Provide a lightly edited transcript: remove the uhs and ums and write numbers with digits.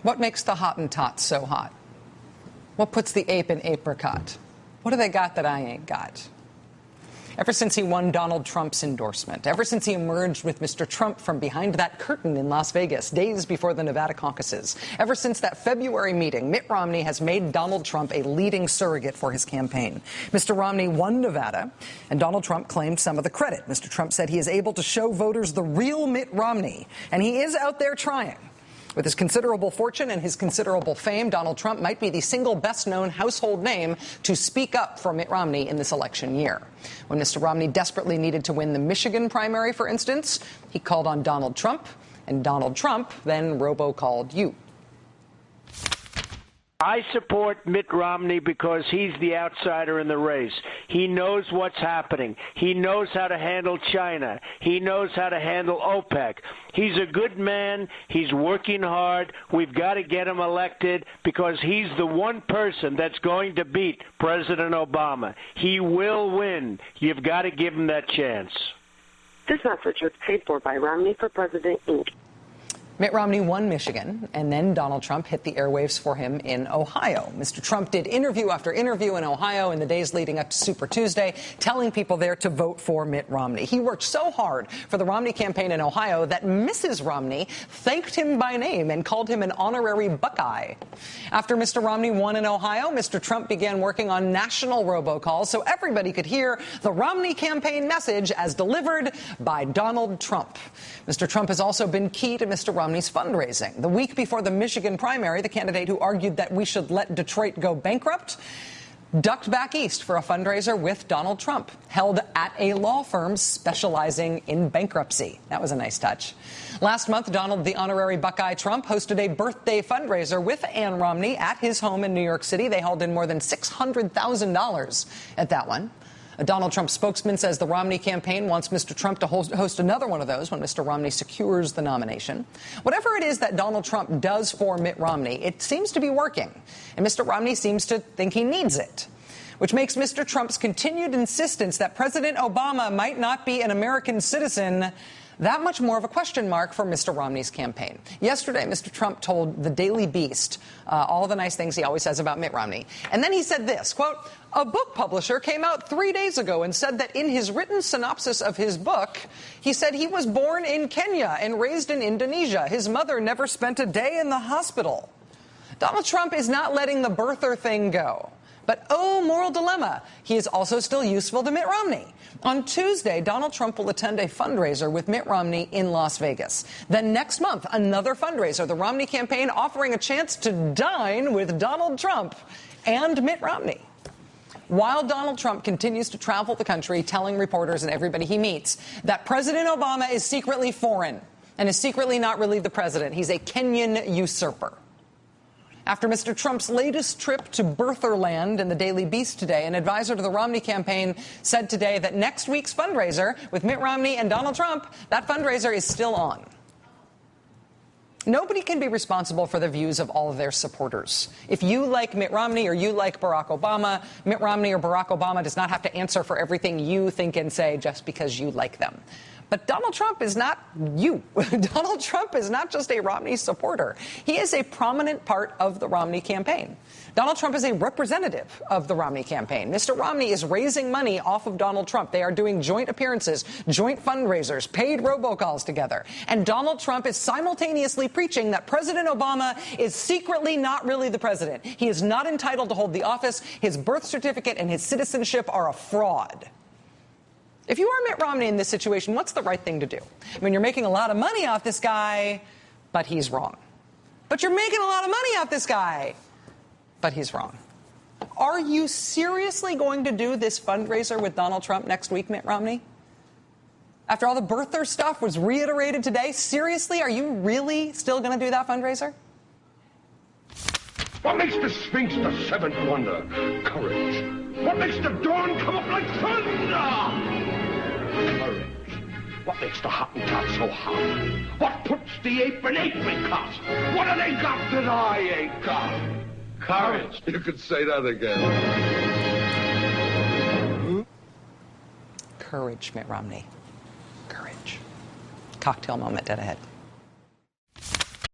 What makes the Hottentot so hot? What puts the ape in apricot? What do they got that I ain't got? Ever since he won Donald Trump's endorsement, ever since he emerged with Mr. Trump from behind that curtain in Las Vegas days before the Nevada caucuses, ever since that February meeting, Mitt Romney has made Donald Trump a leading surrogate for his campaign. Mr. Romney won Nevada, and Donald Trump claimed some of the credit. Mr. Trump said he is able to show voters the real Mitt Romney, and he is out there trying. With his considerable fortune and his considerable fame, Donald Trump might be the single best-known household name to speak up for Mitt Romney in this election year. When Mr. Romney desperately needed to win the Michigan primary, for instance, he called on Donald Trump, and Donald Trump then robocalled you. I support Mitt Romney because he's the outsider in the race. He knows what's happening. He knows how to handle China. He knows how to handle OPEC. He's a good man. He's working hard. We've got to get him elected because he's the one person that's going to beat President Obama. He will win. You've got to give him that chance. This message was paid for by Romney for President, Inc. Mitt Romney won Michigan, and then Donald Trump hit the airwaves for him in Ohio. Mr. Trump did interview after interview in Ohio in the days leading up to Super Tuesday, telling people there to vote for Mitt Romney. He worked so hard for the Romney campaign in Ohio that Mrs. Romney thanked him by name and called him an honorary Buckeye. After Mr. Romney won in Ohio, Mr. Trump began working on national robocalls so everybody could hear the Romney campaign message as delivered by Donald Trump. Mr. Trump has also been key to Mr. Romney's fundraising. The week before the Michigan primary, the candidate who argued that we should let Detroit go bankrupt ducked back east for a fundraiser with Donald Trump, held at a law firm specializing in bankruptcy. That was a nice touch. Last month, Donald the Honorary Buckeye Trump hosted a birthday fundraiser with Ann Romney at his home in New York City. They hauled in more than $600,000 at that one. A Donald Trump spokesman says the Romney campaign wants Mr. Trump to host another one of those when Mr. Romney secures the nomination. Whatever it is that Donald Trump does for Mitt Romney, it seems to be working. And Mr. Romney seems to think he needs it, which makes Mr. Trump's continued insistence that President Obama might not be an American citizen that much more of a question mark for Mr. Romney's campaign. Yesterday, Mr. Trump told the Daily Beast all the nice things he always says about Mitt Romney. And then he said this, quote, "A book publisher came out 3 days ago and said that in his written synopsis of his book, he said he was born in Kenya and raised in Indonesia. His mother never spent a day in the hospital." Donald Trump is not letting the birther thing go. But, oh, moral dilemma, he is also still useful to Mitt Romney. On Tuesday, Donald Trump will attend a fundraiser with Mitt Romney in Las Vegas. Then next month, another fundraiser, the Romney campaign offering a chance to dine with Donald Trump and Mitt Romney. While Donald Trump continues to travel the country telling reporters and everybody he meets that President Obama is secretly foreign and is secretly not really the president. He's a Kenyan usurper. After Mr. Trump's latest trip to Birtherland in the Daily Beast today, an advisor to the Romney campaign said today that next week's fundraiser with Mitt Romney and Donald Trump, that fundraiser is still on. Nobody can be responsible for the views of all of their supporters. If you like Mitt Romney or you like Barack Obama, Mitt Romney or Barack Obama does not have to answer for everything you think and say just because you like them. But Donald Trump is not you. Donald Trump is not just a Romney supporter. He is a prominent part of the Romney campaign. Donald Trump is a representative of the Romney campaign. Mr. Romney is raising money off of Donald Trump. They are doing joint appearances, joint fundraisers, paid robocalls together. And Donald Trump is simultaneously preaching that President Obama is secretly not really the president. He is not entitled to hold the office. His birth certificate and his citizenship are a fraud. If you are Mitt Romney in this situation, what's the right thing to do? I mean, you're making a lot of money off this guy, but he's wrong. But you're making a lot of money off this guy, but he's wrong. Are you seriously going to do this fundraiser with Donald Trump next week, Mitt Romney? After all the birther stuff was reiterated today, seriously, are you really still going to do that fundraiser? What makes the Sphinx the seventh wonder? Courage. What makes the dawn come up like thunder? Courage. What makes the Hottentot so hot? What puts the ape in apricot? What have they got that I ain't got? Courage. You could say that again. Courage, Mitt Romney. Courage. Cocktail moment dead ahead.